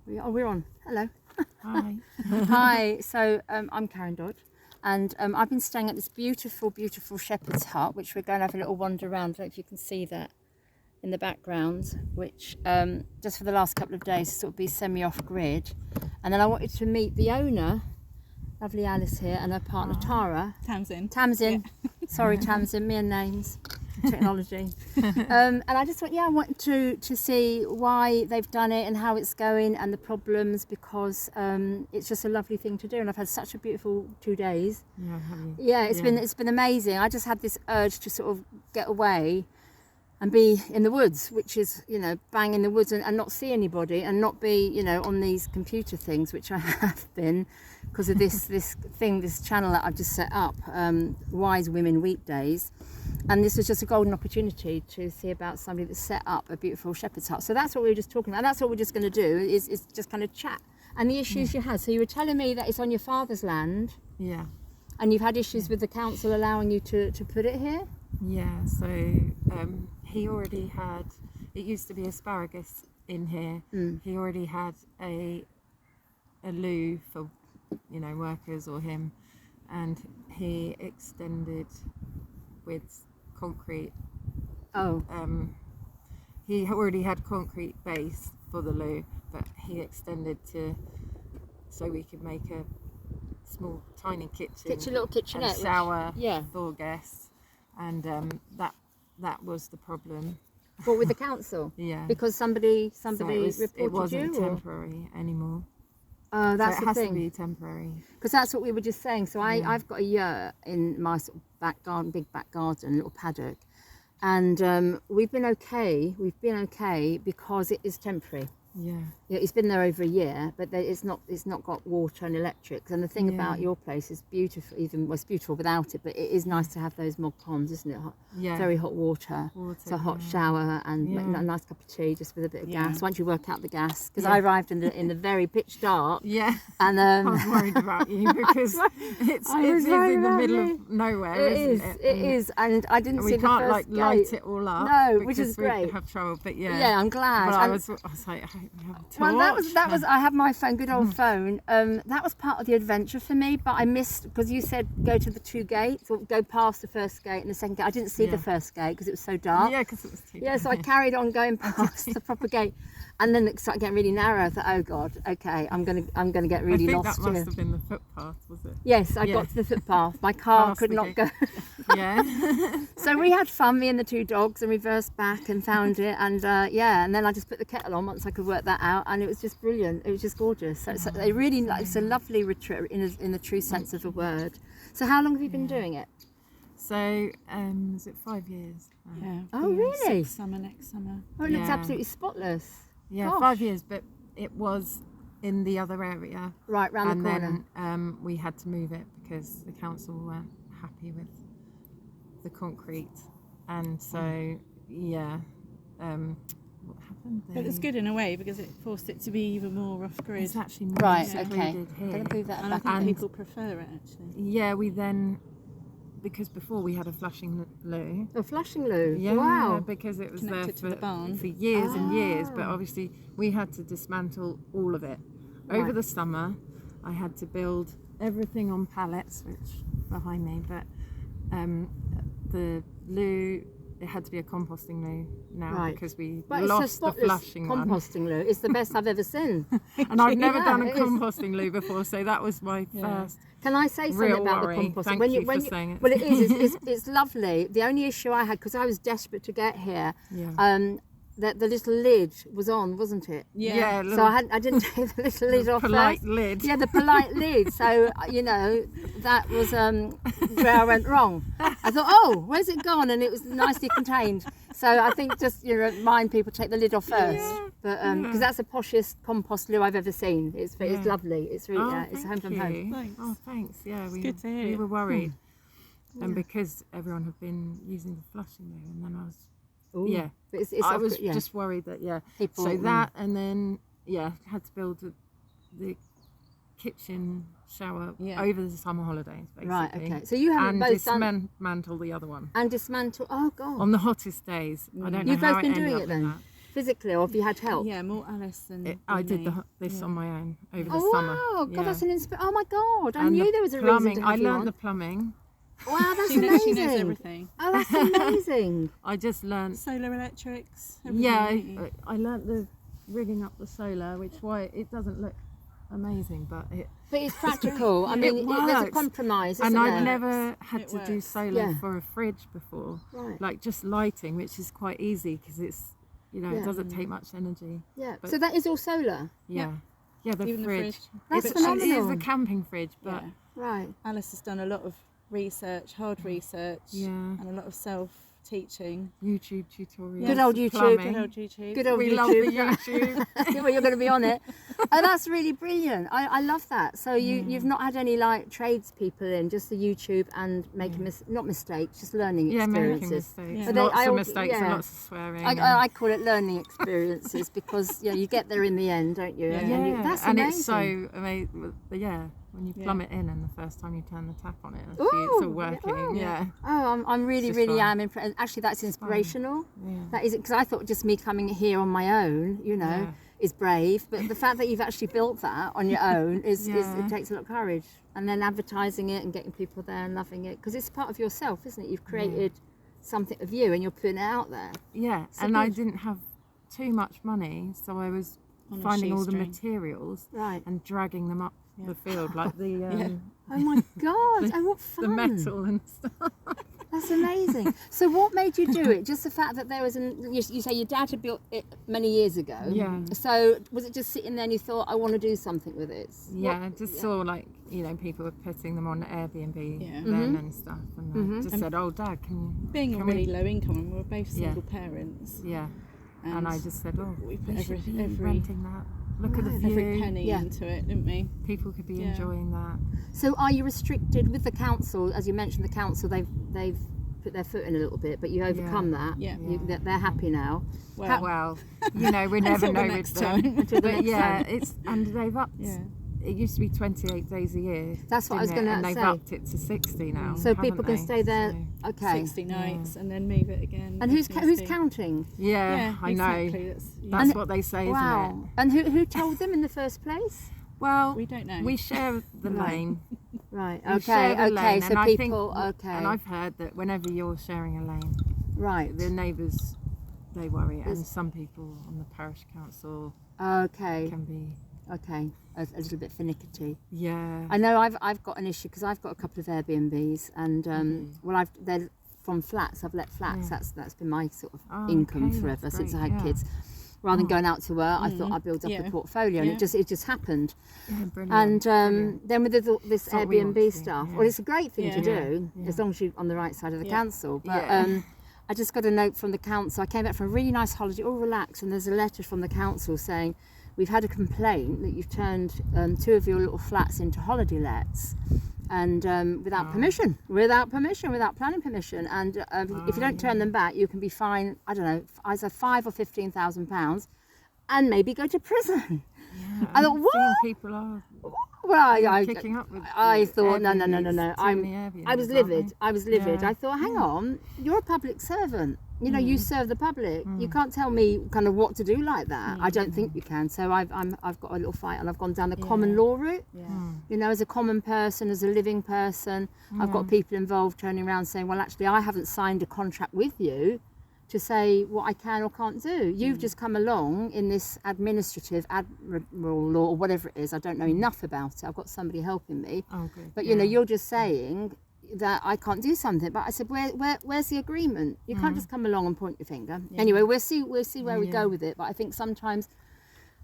We're on. Hello. Hi. Hi. So I'm Karen Dodd, and I've been staying at this beautiful, beautiful shepherd's hut, which we're going to have a little wander around. I don't know if you can see that in the background, which just for the last couple of days sort of be semi-off grid. And then I wanted to meet the owner, lovely Alice here, and her partner Tara. Tamsin. Yeah. Sorry, Tamsin, me and names. Technology. And I just I wanted to see why they've done it and how it's going and the problems, because it's just a lovely thing to do, and I've had such a beautiful 2 days. Yeah, have you? Yeah, it's been amazing. I just had this urge to sort of get away and be in the woods, which is, you know, bang in the woods and not see anybody and not be, you know, on these computer things, which I have been because of this channel that I've just set up, Wise Women Weekdays. And this was just a golden opportunity to see about somebody that set up a beautiful shepherd's hut. So that's what we were just talking about. And that's what we're just going to do is just kind of chat. And the issues you had. So you were telling me that it's on your father's land. Yeah. And you've had issues with the council allowing you to put it here? Yeah, so he already had, it used to be asparagus in here. He already had a loo for, you know, workers or him, and he extended with concrete. He already had concrete base for the loo, but he extended so we could make a small tiny Little kitchenette and shower yeah. for guests, and that was the problem. What, with the council? Yeah, because somebody so reported it wasn't you, temporary anymore. Oh, that's so it the has thing. to be temporary, because that's what we were just saying. So I've got a yurt in my sort of back garden, big back garden, little paddock, and we've been okay because it is temporary. Yeah, It's been there over a year, but it's not got water and electrics. And the thing about your place is beautiful. It's beautiful without it, but it is nice to have those mod cons, isn't it? Very hot water. So a hot shower and a nice cup of tea, just with a bit of gas. Once you work out the gas, because I arrived in the very pitch dark. Yeah, and I was worried about you because it's in the middle of nowhere. It is, and I didn't see the first gate. We can't light it all up. No, which is great. We have trouble, but yeah, I'm glad. But I was like, well, that was. I have my phone, good old phone. That was part of the adventure for me, but I missed, because you said go to the 2 gates or go past the first gate and the second gate. I didn't see the first gate because it was so dark. Yeah, because it was too dark. Yeah, so I carried on going past the proper gate, and then it started getting really narrow. I thought, oh God, okay, I'm gonna get really lost here. I think that must have been the footpath, was it? Yes, I got to the footpath. My car could not go. Yeah. So we had fun, me and the 2 dogs, and reversed back and found it, and and then I just put the kettle on once I could work that out, and it was just brilliant. It was just gorgeous. So it's it's a lovely retreat in the true sense of the word. So how long have you been doing it? So is it 5 years? Yeah. Oh, really? Next summer. Oh, it looks absolutely spotless. Yeah, Gosh. 5 years, but it was in the other area. Right, round the corner. And then we had to move it because the council weren't happy with the concrete. And so, what happened there? But it's good in a way because it forced it to be even more off-grid. It's actually more Right, secluded okay. here. Going to move that And I back. think people prefer it, actually. Yeah, we then, because before we had a flushing loo. A flushing loo? Yeah, Wow. because it was Connected to there the barn. for years and years, but obviously we had to dismantle all of it. Over the summer, I had to build everything on pallets, which behind me, but the loo, it had to be a composting loo now because we lost the flushing one. Composting loo. It's the best I've ever seen. And I've never done a composting loo before, so that was my first. Can I say something Real about worry. the composting? Thank you for saying it. Well, it is. It's lovely. The only issue I had, because I was desperate to get here, that the little lid was on, wasn't it? Yeah. So I didn't take the little lid off polite first. lid. Yeah, the polite lid. So that was where I went wrong. I thought, oh, where's it gone? And it was nicely contained. So I think just remind people to take the lid off first. But because that's the poshest compost loo I've ever seen. It's lovely. It's really it's home from home. Thanks. Oh, thanks. Yeah, good to hear. we were worried, and because everyone had been using the flushing loo, and then I was. Ooh. Yeah, But it's I was just worried that people. So that, and then had to build the kitchen shower over the summer holidays, basically. Right. Okay. So you haven't and both done dismantle the other one and dismantle. Oh God. on the hottest days. I don't know You've how both been it ended doing up it in then? that. physically, or have you had help? Yeah, more Alice than I than did me. this Yeah. on my own over the Oh summer. wow, God, Yeah. that's an inspiration. Oh my God, I And knew the there was a plumbing, reason to have I you learned on. the plumbing. Wow, that's She amazing. knows everything. Oh, that's amazing. I just learned. Solar electrics. Everything, Yeah, don't you? I learnt the rigging up the solar, which why it doesn't look amazing, but it. But it's practical. I It mean, there's a works. compromise, isn't And there? I've never had It to do works. solar Yeah. for a fridge before. Right. Like just lighting, which is quite easy because it's, Yeah. it doesn't take much energy. Yeah. But- So that is all solar. Yeah. Yeah, the Even fridge. the fridge. That's It phenomenal. is a camping fridge, but Yeah. Right. Alice has done a lot of research, hard research, yeah, and a lot of self-teaching. YouTube tutorials. Good old for YouTube. plumbing. Good old YouTube. Good old We YouTube. love the YouTube. Well, you're going to be on it. Oh, that's really brilliant. I love that. So you've not had any like tradespeople in, just the YouTube and making not mistakes, just learning Yeah, making experiences. mistakes. Yeah. But they- Lots I of al- mistakes and yeah. lots of swearing. I call it learning experiences because you get there in the end, don't you? Yeah. And yeah, that's and amazing. it's so amazing. Yeah, when you plumb Yeah. it in and the first time you turn the tap on it, it's Ooh, all working. oh. Yeah. Oh, I'm really, just really fun. am impressed. Actually, that's inspirational. Yeah. That is because I thought just me coming here on my own, Yeah. is brave. But the fact that you've actually built that on your own is Yeah. it takes a lot of courage. And then advertising it and getting people there and loving it because it's part of yourself, isn't it? You've created something of you and you're putting it out there. Yeah, So and I good. didn't have too much money, so I was On a finding all the shoestring. materials Right. and dragging them up Yeah. the field, like the Oh my God! Oh, what fun! the metal and stuff. That's amazing. So, what made you do it? Just the fact that there was you say your dad had built it many years ago. Yeah. So, was it just sitting there and you thought, I want to do something with it? Yeah, I just saw like people were putting them on Airbnb Yeah. then and stuff, and I just said, "Oh, Dad, Being can a we-" really low income, and we were both Yeah. single parents. Yeah, and I just said, "Oh, we put we should be every renting that. Look at the view. every penny Yeah. into it, didn't we? People could be Yeah. enjoying that." So, are you restricted with the council? As you mentioned, the council they've put their foot in a little bit, but you overcome that. Yeah. They're happy now. Well, Well, we never know Until the with next them. time. Until the But next yeah, time. it's and they've upped. yeah. It used to be 28 days a year. That's what I was didn't it? gonna And they've say. upped it to 60 now. So people haven't can they? stay there. So- Okay. 60 nights and then move it again. And if who's needs be. counting? yeah, Yeah, I know. exactly. That's And- what they say, isn't Wow. it? And who told them in the first place? Well, We don't know. we share the Right. lane. Right. We share Okay. the Okay. lane, So and I think- people. Okay. And I've heard that whenever you're sharing a lane, Right. the neighbours, they worry, and some people on the parish council Okay. can be, Okay. A little bit finicky. yeah. I know I've got an issue because I've got a couple of Airbnbs and well they're from flats. I've let flats. Yeah. That's been my sort of Oh, income okay, forever that's since I great, had yeah. kids. Rather than going out to work, I thought I'd build up Yeah. a portfolio, and Yeah. it just happened. Yeah, brilliant. And brilliant. then with this That's what we want Airbnb to do, stuff, yeah. well, it's a great thing to Yeah. do Yeah. as long as you're on the right side of the Yeah. council. But Yeah. I just got a note from the council. I came back from a really nice holiday, all relaxed, and there's a letter from the council saying, we've had a complaint that you've turned 2 of your little flats into holiday lets. And without permission, without planning permission, and if you don't turn them back, you can be fined. I don't know, either £5,000 or £15,000, and maybe go to prison. Yeah, I thought, I've what? seen people are Well, kicking up with I the thought, no. Airbnbs, too many I Airbnbs, was aren't livid. they? I was livid. Yeah. I thought, hang on, you're a public servant. You know, you serve the public. You can't tell me kind of what to do like that. I don't think you can. So I've got a little fight, and I've gone down the common law route. Yeah. You know, as a common person, as a living person, I've got people involved turning around saying, well, actually, I haven't signed a contract with you to say what I can or can't do. You've just come along in this administrative, admiral law, or whatever it is. I don't know enough about it. I've got somebody helping me. Oh, good. But, you know, you're just saying that I can't do something. But I said, where's the agreement? You can't just come along and point your finger. Anyway, we'll see where we go with it. But I think sometimes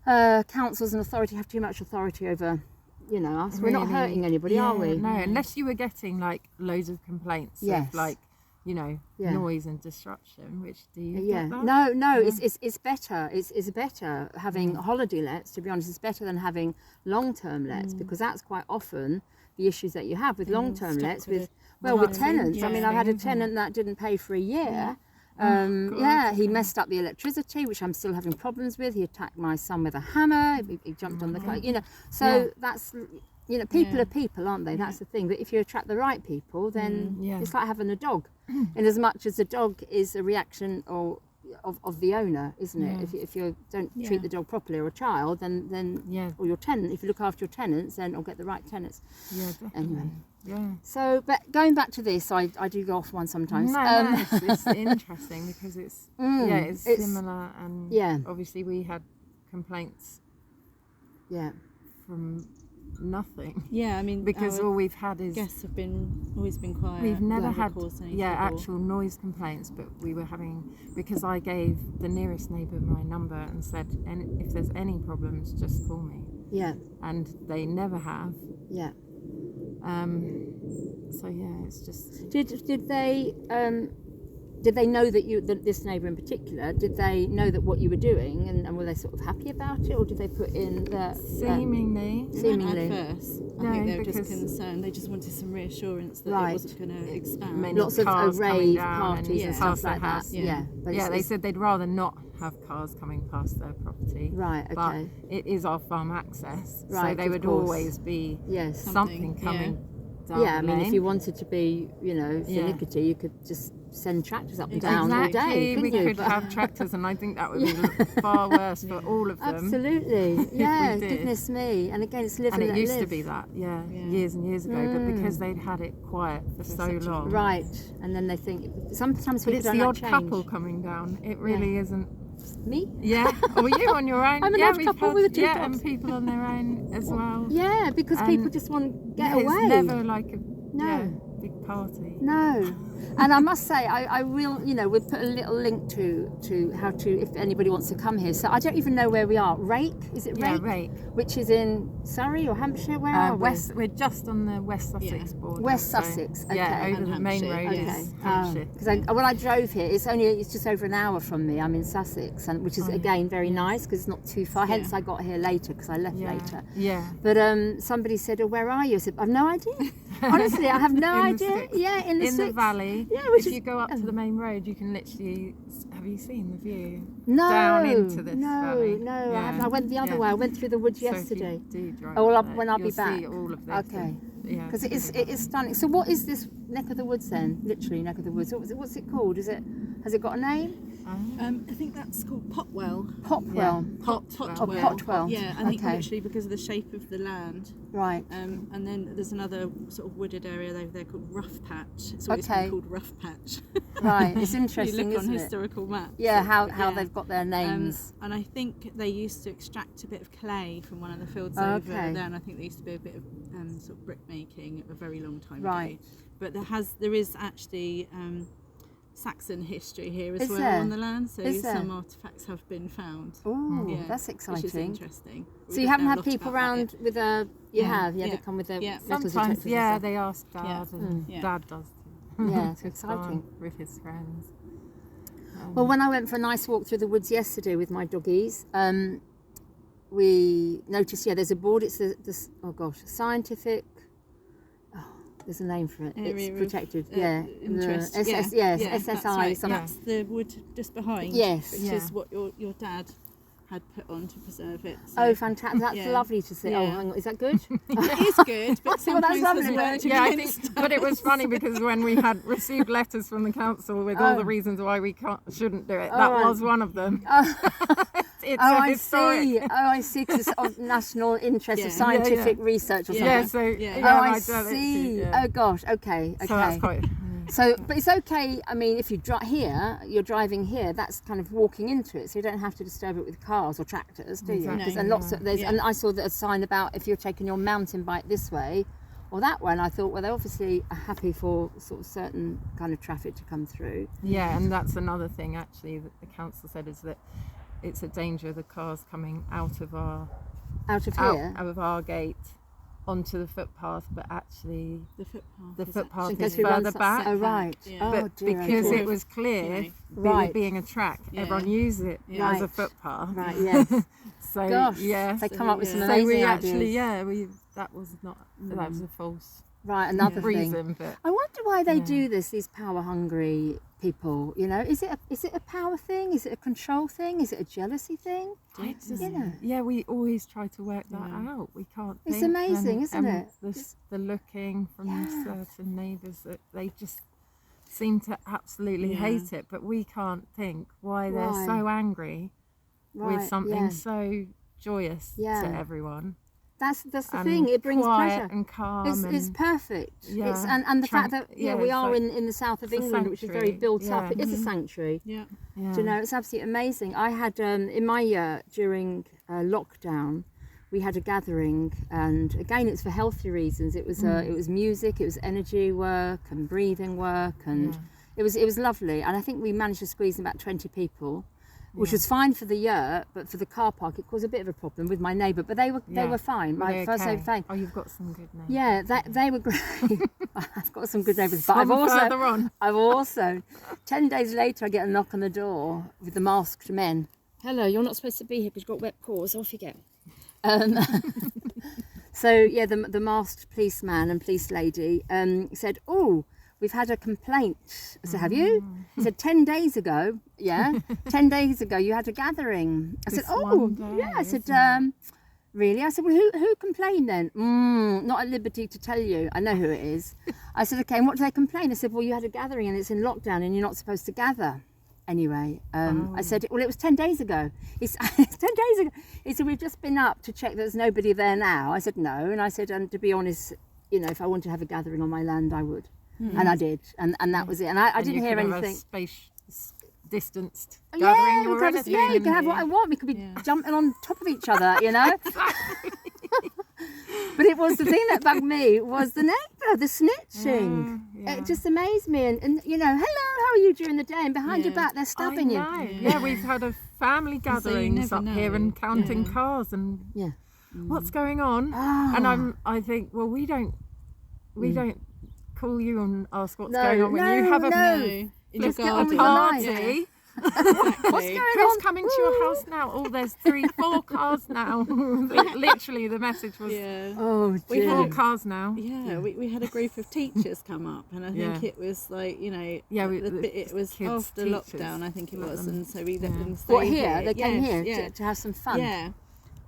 councils and authority have too much authority over, you know, us. We're not Really? hurting anybody, are we? No, unless you were getting like loads of complaints Yes. of like, you know, Yeah. noise and disruption, which do you Yeah, get that? no, it's better. It's better having holiday lets. To be honest, it's better than having long-term lets because that's quite often the issues that you have with long-term stuck lets. with With it. with Yeah. tenants. I mean, I've had a Yeah. tenant that didn't pay for a year. God. He messed up the electricity, which I'm still having problems with. He attacked my son with a hammer. He jumped on the car. You know, so that's. You know, people Yeah. are people, aren't they? That's the thing. But if you attract the right people, then Yeah. it's like having a dog. In as much as a dog is a reaction or of the owner, isn't it? Yeah. If you don't Yeah. treat the dog properly or a child, then Yeah. or your tenant, if you look after your tenants, then or get the right tenants. Yeah, definitely. Anyway. Yeah. So, but going back to this, I do go off one sometimes. No, it's interesting because it's it's similar, and yeah. obviously we had complaints Yeah. from nothing Yeah, I mean, because our all we've had is guests have always been quiet. we've never never had caused any trouble. actual noise complaints, but we were having, because I gave the nearest neighbour my number and said, and if there's any problems, just call me, Yeah. and they never have. Yeah. So yeah, it's just Did they know that this neighbour in particular, did they know that what you were doing, and were they sort of happy about it, or did they put in the seemingly seemingly At first, I No, think they were just because- concerned. They just wanted some reassurance that Right. it wasn't going to expand. Many lots of cars coming rave down parties and and stuff past their like that? house. Yeah. But yeah, they it's said they'd rather not have cars coming past their property. right. But Okay. it is our farm access, so Right, they of would course. always be Yes. something Something, coming down Yeah. I the mean, if lane. you wanted to be, Yeah. finicky, you could just send tractors up and down all Exactly, day. we couldn't you? could But- have tractors, and I think that would be far worse for all of them. Absolutely. Yeah. did. Goodness me. And again, it's live And and it let used to live. be that, Yeah. years and years ago, but because they'd had it quiet for so such a- long. Right. And then they think sometimes But people it's don't the like odd change. couple coming down. It really isn't. Me? Yeah. Or you on your own? I'm an yeah, odd we've couple had, with the two yeah, dogs. and people on their own as well. Yeah, because people And- just want to get Yeah, away. It's never like a No. big party. No. And I must say, I will, we'll put a little link to how to, if anybody wants to come here. So I don't even know where we are. Rake? Is it Yeah, Rake? Rake. Which is in Surrey or Hampshire? Where are we? West. We're just on the West Sussex border. West so- Sussex, Yeah, okay. over the And main Hampshire, road Okay. is Hampshire. Because when I drove here, it's just over an hour from me. I'm in Sussex, and which is again very nice because it's not too far. Hence, I got here later because I left Yeah. later. Yeah. But somebody said, "Oh, where are you?" I said, "I've no idea. Honestly, I have no In the idea." sticks. Yeah, in the In the sticks. valley. Yeah, which if is you go up to the main road, you can literally. Have you seen the view? No, down into this no, valley. no. I Yeah. haven't. I went the other Yeah. way. I went through the woods So if yesterday. you do drive Oh, well, up there, when I'll be you'll back. see all of this. Okay. Yeah. Because it is stunning. So what is this neck of the woods then? Literally neck of the woods. What's it called? Has it got a name? I think that's called Potwell. Popwell. Potwell. Potwell. Yeah, I think Okay. literally because of the shape of the land. Right. And then there's another sort of wooded area over there called Rough Patch. It's always Okay. been called Rough Patch. Right. It's you interesting, look on isn't it? historical maps. Yeah. How Yeah. they've got their names. And I think they used to extract a bit of clay from one of the fields Okay. over there, and I think there used to be a bit of sort of brick making a very long time Right. ago. But there is actually Saxon history here as Is well there? on the land, so Is there? some artifacts have been found. Oh, Yeah, that's Which is exciting. interesting. We So you don't haven't know a had lot people about that around yet. with a. You Yeah, have. Yeah, yeah, they come with their yeah. metal Sometimes, detectors. yeah, and they ask Dad, Yeah. and Yeah. Dad does too. Yeah, it's He's exciting. gone with his friends. Well, when I went for a nice walk through the woods yesterday with my doggies, we noticed, there's a board. It's scientific. Oh, there's a name for it. Area It's of, protected. interest. The Yeah, SSI. that's right. Something. That's the wood just behind. Yes. Which Yeah. is what your dad had put on to preserve it. So Oh, fantastic! That's Yeah. lovely to see. Oh, Yeah. hang on. Is that good? it is good, but Well, that's sometimes lovely, has but- worked Yeah, I against think, but it was funny because when we had received letters from the council with all Oh. the reasons why we shouldn't do it, Oh, that right. was one of them. It's Oh, a I historic. see. Oh, I see. 'Cause it's of national interest of Yeah. scientific research or something. Yeah, so Yeah. yeah, Oh, I my dad, see. yeah. Oh gosh. Okay. So that's quite. So, but it's okay. I mean, if you drive here, you're driving here. That's kind of walking into it, so you don't have to disturb it with cars or tractors, do you? Exactly. 'Cause- and lots of there's, Yeah. and I saw a sign about if you're taking your mountain bike this way or that way, and I thought, well, they obviously are happy for sort of certain kind of traffic to come through. Yeah, and that's another thing actually that the council said is that it's a danger the cars coming out of our Out of here, out of our gate onto the footpath, but actually the footpath. the is footpath in is case we run further back. Oh right. Yeah. Oh But dear. because oh, dear. it was clear, You know, Right. being a track, Yeah. everyone used it Yeah. as a Right. footpath. Right. Yes. So Gosh. yeah, They come up with some Yeah. so amazing we ideas. actually that was not that was a false Right. Another thing. reason, but I wonder why they Yeah. do this. These power hungry people. Is it a power thing? Is it a control thing? Is it a jealousy thing? I just, You know. yeah, we always try to work that Yeah. out. We can't. It's think, amazing, isn't and it? The looking from Yeah. certain neighbours that they just seem to absolutely Yeah. hate it, but we can't think why they're Right. so angry with something yeah. so joyous Yeah. to everyone. That's the and thing. It brings quiet pleasure. and calm. It's and perfect. Yeah, It's, and the fact that yeah, we it's are like- in the south of it's a England, which is very sanctuary, built up. yeah. It is a sanctuary. Yeah. yeah. Do you know, it's absolutely amazing. I had in my year during lockdown, we had a gathering, and again, it's for healthy reasons. It was music, it was energy work and breathing work, and Yeah. it was lovely. And I think we managed to squeeze in about 20 people, which was fine for the year, but for the car park, it caused a bit of a problem with my neighbour. But they were fine. Were My they first okay? aid fine. Oh, you've got some good names. Yeah, they were great. I've got some good neighbours, but Some further on. I've also 10 days later I get a knock on the door with the masked men. Hello, you're not supposed to be here because you've got wet paws. Off you go. So yeah, the masked policeman and police lady said, "Oh, we've had a complaint." I said, "Have you?" He said, 10 days ago. Yeah, 10 days ago you had a gathering. I said, This "Oh, one day, yeah." I said, isn't "Really?" I said, "Well, who complained then?" Not at liberty to tell you. I know who it is. I said, "Okay, and what do they complain?" I said, "Well, you had a gathering and it's in lockdown and you're not supposed to gather." Anyway, I said, "Well, it was 10 days ago." It's 10 days ago. He said, "We've just been up to check there's nobody there now." I said, "No." And I said, "And to be honest, you know, if I wanted to have a gathering on my land, I would." And I did. And that was it. And I didn't hear anything. Distanced Yeah, gathering or because, anything. yeah, you can have what I want. We could be jumping on top of each other, you know. But it was the thing that bugged me was the neighbour, the snitching. Yeah. It just amazed me. And you know, hello, how are you during the day? And behind your back, they're stabbing you. Yeah, we've had a family gatherings never up here and know. counting cars and Yeah. what's going on. Ah. And I think, well, we don't call you and ask what's No, going on when you have a No. In your Just get on with garden. your life. party. Exactly. What's going Chris on? coming to your house now. Oh, there's 3-4 cars now. Literally, the message was Yeah. Oh, We dear. 4 had- cars now. Yeah, we had a group of teachers come up, and I think Yeah. it was like, you know, Yeah, it was kids, after teachers, lockdown, I think it let was, them- and so we let them stay What, here? They came Yes, here yeah, to have some fun. yeah.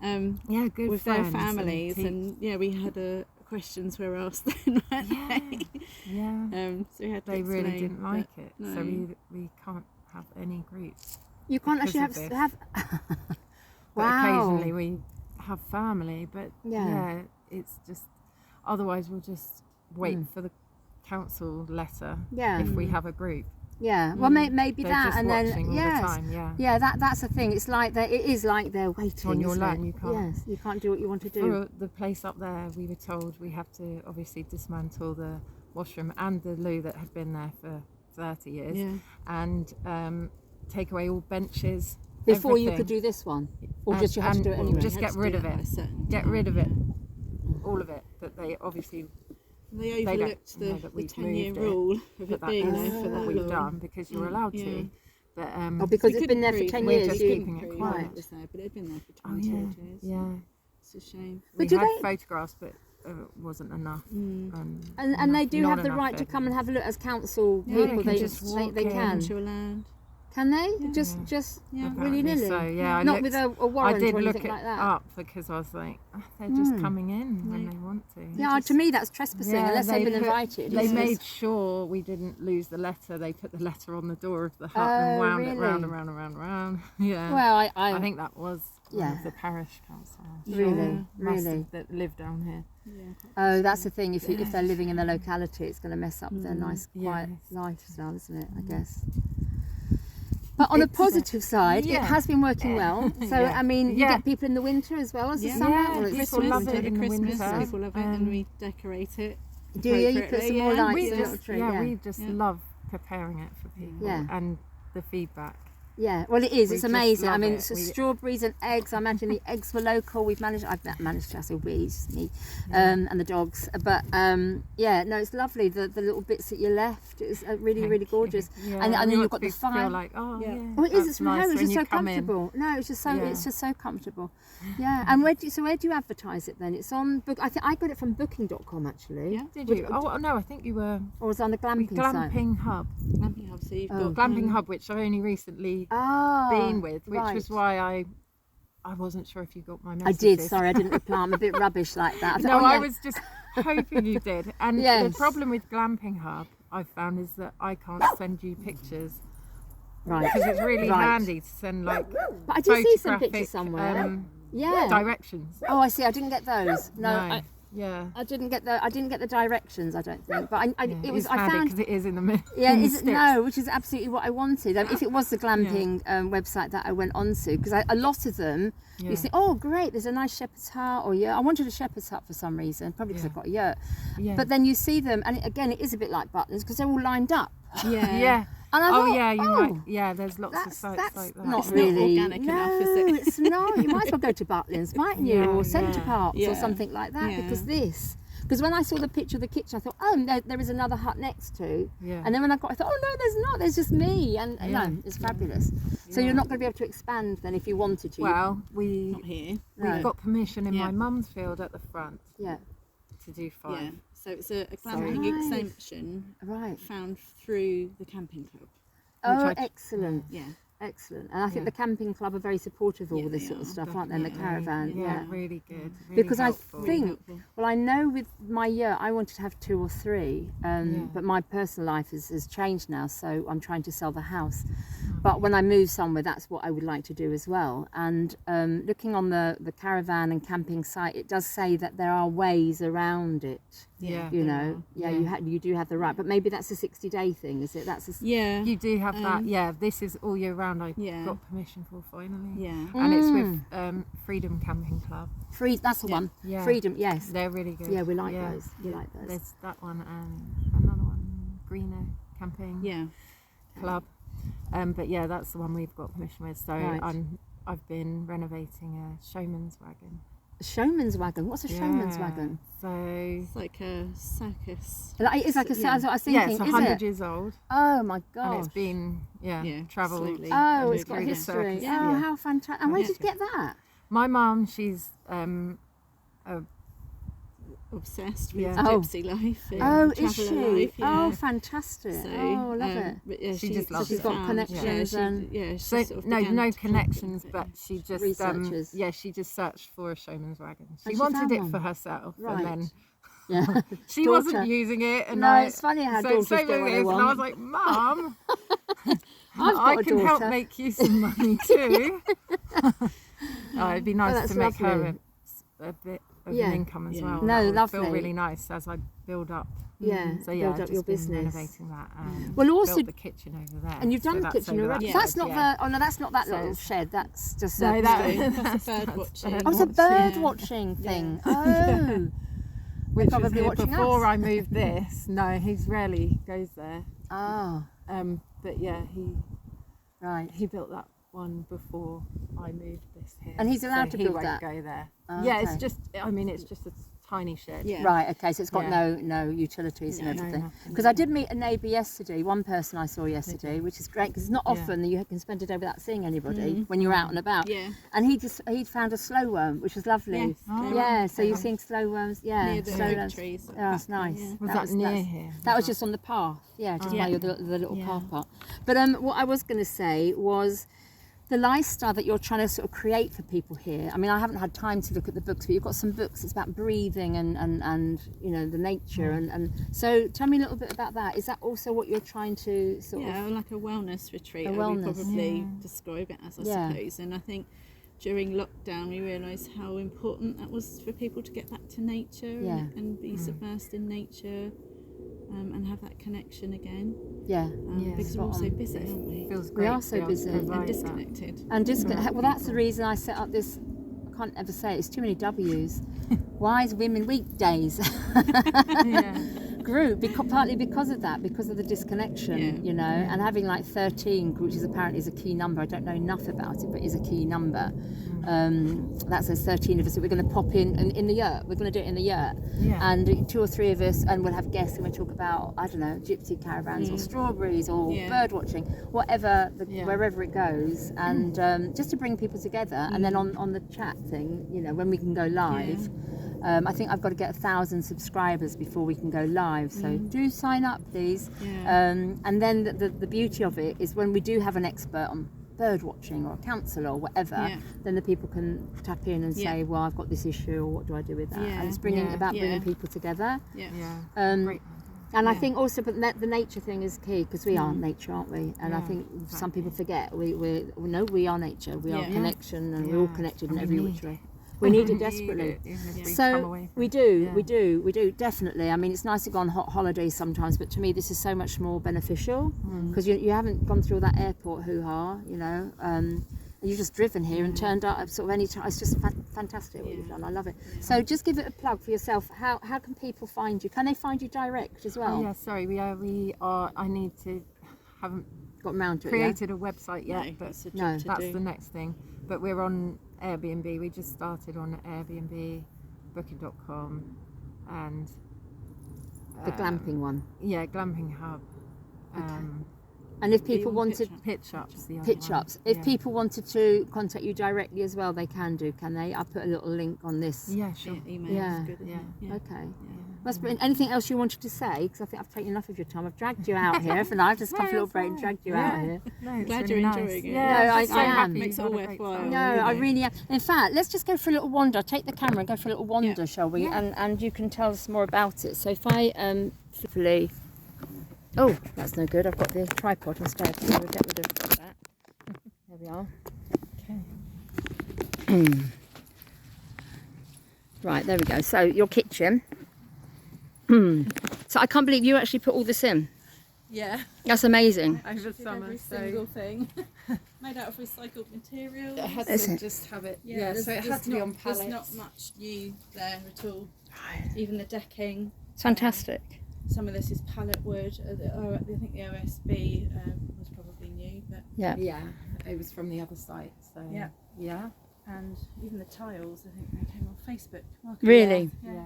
Yeah, good With their friends families, and and yeah, we had questions were asked then, weren't they? yeah. So we had to They really explain, didn't like but it, no. so we can't have any groups. You can't Because actually of have. But Wow. occasionally we have family, but Yeah. it's just otherwise we'll just wait for the council letter Yeah. if we have a group. Yeah. Well, maybe They're that, just and watching then all yes. the time, yeah. Yeah, that's the thing. It's like it is like they're waiting On your isn't land, it? you can't- Yes, you can't do what you want to do. For the place up there, we were told we have to obviously dismantle the washroom and the loo that had been there for 30 years Yeah. and take away all benches. Before you everything. could do this one, or And- just you had to and do it anyway. just Had get to rid do of that it. by a certain Get time, rid of yeah. it, all of it. That they obviously They They don't overlooked know the that we've 10-year moved it, rule of but it that being is there for that what we've long. done because you're allowed Yeah. to. But Oh, because We it's been there for couldn't 10 prove We're years. just we You, keeping couldn't it prove quiet. it was there, but it had been there for Oh 20 yeah, years. yeah. It's a shame. We do had they- photographs, but wasn't enough. and they do not have the enough right to come and evidence. have a look as council Yeah, they people. can They just walk they in. can. Into a land. Can they? Just Yeah. willy Apparently nilly. so, yeah, I Not looked- with a warrant I did or look anything it like that. up because I was like, oh, they're just coming in when they want to. Yeah, to me that's trespassing unless they've been put- invited. They It's made just- sure we didn't lose the letter. They put the letter on the door of the hut Oh, and wound it really? round and round and round and round. Yeah. Well, I think that was one Yeah. of the parish council. Really, Must really. have that live down here. Oh, that's the thing. If they're living in the locality, it's going to mess up their nice, quiet Yes. lifestyle, isn't it? I guess. But on a positive side, it yeah. has been working well. So Yeah. I mean, you Yeah. get people in the winter as well as the Yeah. summer. Yeah, Or it's people Christmas, love it over in the Christmas, winter. people love it, and we decorate it. do you? You put appropriately, some more yeah. lights We in the little just, tree. yeah, Yeah. we just Yeah. love preparing it for people Yeah. and the feedback. Yeah, well, it is. We It's just amazing. I love mean, it. it's We- strawberries and eggs. I imagine the eggs were local. I've managed to, I say we, it's just me, and the dogs. But yeah, no, it's lovely. The little bits that you left, it's really, really gorgeous. Yeah, and then we you've want got the people to fire. feel like, oh, Yeah. yeah. Oh, it is. that's It's from home. nice It's when just you so come in. comfortable. No, it's just so Yeah. it's just so comfortable. Yeah. And where do you advertise it then? It's on book. I think I got it from booking.com actually. Yeah. Did you? Oh no, I think you were Or was it on the glamping site? Glamping Hub. Glamping Hub, so you've got Glamping Hub, which I only recently Oh, been with, which right. was why I wasn't sure if you got my I messages. did. Sorry, I didn't reply. I'm a bit rubbish like that. I thought, No, oh, I yeah. was just hoping you did. And Yes. the problem with Glamping Hub I've found is that I can't send you pictures Right. because it's really Right. handy to send like But I did see some photographic, pictures somewhere. Yeah. directions. Oh, I see. I didn't get those. No. Yeah. I didn't get the directions. I don't think. But it was. It's I handy found. because it is in the middle. Yeah, in the is it, sticks. no, which is absolutely what I wanted. If it was the glamping website that I went onto, because a lot of them, you think, oh great, there's a nice shepherd's hut, or I wanted a shepherd's hut for some reason, probably because I've got a yurt. Yeah. But then you see them, and it is a bit like Butlins because they're all lined up. Yeah. Yeah. And I thought, yeah, you might. Yeah, there's lots of that's sites like that. not It's not really organic enough, is it? It's not. You might as well go to Butlins, mightn't you, or Centre Parks or Yeah. something like that, Yeah. because when I saw the picture of the kitchen, I thought, oh, there is another hut next to. Yeah. And then when I thought, oh no, there's not. There's just me, and Yeah. no, it's fabulous. So Yeah. you're not going to be able to expand then if you wanted to. Well, Not here. we've got permission in Yeah. my mum's field at the front Yeah. to do 5. Yeah. So it's a glamping Nice. exemption Right. found through the camping club. Oh, I- excellent. Yeah. Excellent. And I think Yeah. the camping club are very supportive of all Yeah, this they sort of are, stuff, aren't they? And the definitely. caravan. Yeah. Really good. Really Because helpful. I think, helpful. well, I know with my year, I wanted to have 2 or 3, Yeah. but my personal life has changed now, so I'm trying to sell the house. But when I move somewhere, that's what I would like to do as well. And looking on the caravan and camping site, it does say that there are ways around it. Yeah. You know, you do have the right, but maybe that's a 60-day thing, is it? That's a Yeah. You do have that. Yeah, this is all year round. I Yeah. got permission for finally. Yeah. And it's with Freedom Camping Club. free. That's the one. Yeah. Freedom. Yes. They're really good. Yeah, we like those. We like those. There's that one and another one, Greener Camping Yeah. Club. But yeah, that's the one we've got permission with. So Right. I've been renovating a showman's wagon. A showman's wagon. What's a showman's wagon? So It's like a circus. It's like a. Yeah. That's what I was thinking. yeah, it's is 100 it? years old, Oh my and gosh. it's been Yeah, travelled. absolutely. Oh, it's got a through the history. circus. Oh, Yeah. how fantastic! And where Yeah. did you get that? My mum, she's Obsessed with Yeah. gypsy life. And Oh, is she? traveller life, yeah. Oh, fantastic! So, oh, love it. But yeah, She just loves She's it. got found- connections and- she so sort of no began to connections, collect but it. she just Researchers. she just searched for a showman's wagon. And She she wanted found it one. for herself, Right. and then Yeah. she Daughter. wasn't using it. And No, it's funny how daughters so get what they and I want. was like, Mum, I've got I a can help daughter. make you some money too. It'd be nice that's to make her lovely. a bit of Yeah. an income as Yeah. well. No, That would lovely. feel really nice as I build up. Yeah, So yeah, build I've up your just been business. renovating that. And Well, also- built the kitchen over there. And you've done so the that's kitchen over already. that So that's side, not yeah. the. Oh no, that's not that So little it's- shed. That's just No, a. That's a bird watching. Oh, it's a bird Yeah. watching thing. Oh. We're Which was probably here watching before us. I moved this. No, he's rarely goes there. Oh, But yeah, right. he built that one before I moved this here. And he's allowed so to he build won't that? go there. Oh, Yeah, okay. it's just. I mean, it's just a tiny shed. Yeah. Right, okay, so it's got Yeah. no utilities and No, everything. nothing. Because I did meet a neighbour yesterday, one person I saw yesterday, which is great because it's not Yeah. often that you can spend a day without seeing anybody when you're out and about. Yeah. And he'd found a slow worm, which was lovely. Yes. Oh, Yeah, so you're okay. seeing slow worms. Yeah, Near the slow oak worms. trees. Oh, that's nice. Yeah. Was that near that's- here? That was just on the path, yeah, just by Yeah. the little Yeah. car park. But what I was going to say was the lifestyle that you're trying to sort of create for people here. I mean, I haven't had time to look at the books, but you've got some books. It's about breathing and you know the nature and so tell me a little bit about that. Is that also what you're trying to sort Yeah, of? like a wellness retreat. A I would wellness. probably Yeah. describe it as, I Yeah. suppose. And I think during lockdown we realised how important that was for people to get back to nature Yeah. and be submersed in nature and have that connection again. Yeah, Yeah, Because we're spot all so on. busy, aren't we? Feels We great are to so be able to busy. provide And that. disconnected. and just from well, that's the people. reason I set up this. I can't ever say it, it's too many W's. Wise Women Weekdays. Yeah. group partly because of that, because of the disconnection, Yeah. you know, and having like 13, which is apparently is a key number. I don't know enough about it, but is a key number. That says 13 of us that we're going to pop in the yurt. We're going to do it in the yurt, Yeah. and 2 or 3 of us, and we'll have guests and we'll talk about, I don't know, gypsy caravans or strawberries or Yeah. bird watching, whatever, Yeah. wherever it goes, and just to bring people together. And then on the chat thing, you know, when we can go live. I think I've got to get 1,000 subscribers before we can go live, so do sign up, please. Yeah. And then the beauty of it is when we do have an expert on bird watching or a counsellor or whatever, Yeah. then the people can tap in and Yeah. say, well, I've got this issue, or what do I do with that? Yeah. And it's bringing Yeah. bringing Yeah. people together. Yeah. Yeah. Um, Great. And I think also, but the nature thing is key, because we are nature, aren't we? And I Yeah, think exactly. some people forget we know we are nature. We are Yeah. connection, and we're all connected in And every we which need way. We need it We desperately. need it, even if we come So away from we it. do, Yeah. we do definitely. I mean, it's nice to go on hot holidays sometimes, but to me, this is so much more beneficial because you haven't gone through all that airport hoo-ha, you know. You've just driven here and turned up sort of any time. It's just fantastic what you've done. I love it. So just give it a plug for yourself. How can people find you? Can they find you direct as well? Oh, yeah, sorry, we are. I need to haven't Got round to it. created a website yet, No, but that's a job No. to that's do. the next thing. But we're on Airbnb. We just started on Airbnb, Booking.com, and The glamping one. yeah, Glamping Hub. And if Be people on wanted Pitch Ups, the other pitch one. ups, if Yeah. people wanted to contact you directly as well, they can do, can they? I'll put a little link on this. Yeah, sure. Email Yeah. is good, isn't it? Yeah. Okay. That's brilliant. Anything else you wanted to say? Because I think I've taken enough of your time. I've dragged you out here, haven't I? I've just come for a little break and dragged you out here. No, it's Glad really you're nice. enjoying it. Yeah, No, I'm just I so am. happy Makes you it all had a great worthwhile. time. No, I really am. In fact, let's just go for a little wander. Take the camera and go for a little wander, shall we? Yeah. And you can tell us more about it. So if I hopefully, oh, that's no good. I've got the tripod instead. So we'll get rid of that. There we are. Okay. Right, there we go. So your kitchen. So I can't believe you actually put all this in. Yeah. That's amazing. Over Did summer, every so single thing made out of recycled materials. it had Is to it? just have it. Yeah, Yeah, there's- so it there's had to be not- on pallets. There's not much new there at all. Right. Even the decking. It's fantastic. Some of this is pallet wood. I think the OSB was probably new, but Yeah. Yeah, it was from the other site. So Yeah. yeah, and even the tiles. I think they came on Facebook. Really? Yeah.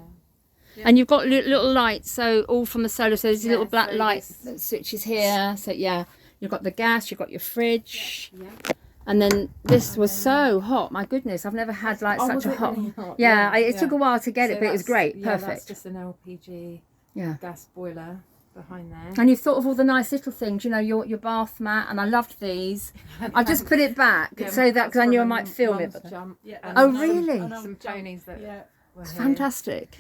And you've got little lights, so all from the solar. So there's Yeah, little black so light this- switches here. So yeah, you've got the gas, you've got your fridge, yeah. and then this was so hot. My goodness, I've never had like Oh, such was a it hot. really hot? Yeah, it yeah. took a while to get So it, but it was that's- great, Yeah, that's perfect. just an LPG Yeah. gas boiler behind there. And you've thought of all the nice little things, you know, your bath mat, and I loved these. I just put it back Yeah, so that because I that's knew I from might film it. Mum's But Jump. Yeah. And Oh, some- really? Some ponies that Yeah. were it's here. fantastic.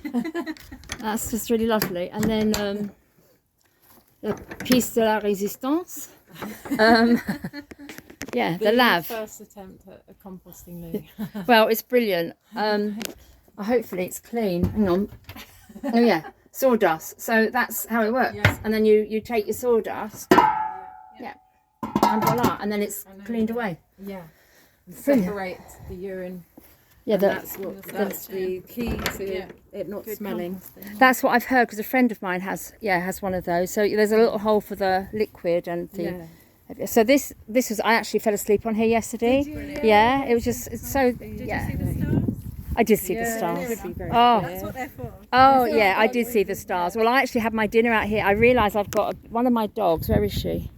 That's just really lovely. And then the piece de la résistance. Yeah, the lav. First attempt at a composting loo. Well, it's brilliant. Hopefully it's clean. Hang on. Oh yeah, sawdust. So that's how it works. Yeah. And then you take your sawdust. Yeah. And voila, and then it's cleaned away. Yeah. And Brilliant. separate the urine. Yeah, And that's the key to Yeah. it not Good smelling. composting. that's what I've heard because a friend of mine has one of those. So there's a little hole for the liquid and the. Yeah. So this was I actually fell asleep on here yesterday. Yeah, it was just it's so Did yeah. you see the stars? I did see the Yeah, stars. they would be very Oh. That's what they're for. Oh yeah, I did see the stars. Well, I actually had my dinner out here. I realised I've got one of my dogs. Where is she?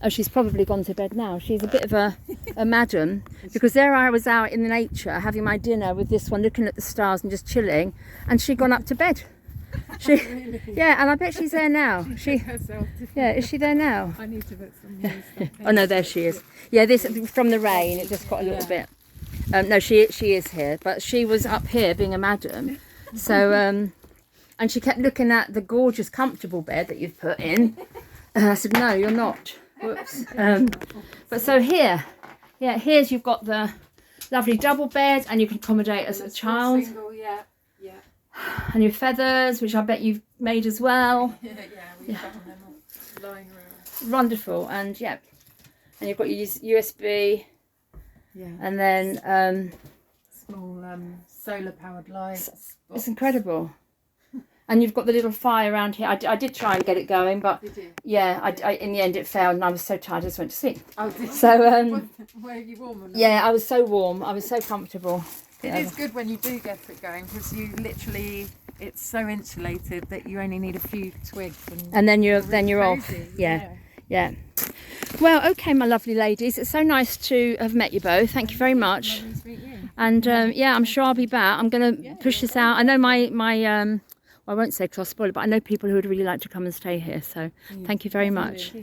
Oh, she's probably gone to bed now. She's a bit of a madam because there I was out in nature having my dinner with this one, looking at the stars and just chilling, and she'd gone up to bed. She, yeah, and I bet she's there now. Yeah, is she there now? I need to put some new stuff in. Oh no, there she is. Yeah, this from the rain. It just got a little bit. No, she is here, but she was up here being a madam. So and she kept looking at the gorgeous, comfortable bed that you've put in. And I said, no, you're not. Whoops. But so here's you've got the lovely double bed, and you can accommodate as a child, Single, yeah. and your feathers, which I bet you've made as well. We found them all lying around. Wonderful, and yeah, and you've got your USB, Yeah. and then Small solar powered lights. it's incredible. And you've got the little fire around here. I did try and get it going, but Did you? yeah, I in the end it failed, and I was so tired I just went to sleep. Oh, did you? So Were you warm or not? yeah, I was so warm, I was so comfortable. It is good when you do get it going because you literally, it's so insulated that you only need a few twigs. And then you're really off. cozy, Yeah. Well, okay, my lovely ladies, it's so nice to have met you both. Thank you very much. Lovely to meet you. And yeah, I'm sure I'll be back. I'm going to push this out. I know my well, I won't say 'cause I'll spoil it, but I know people who would really like to come and stay here. So thank you very much.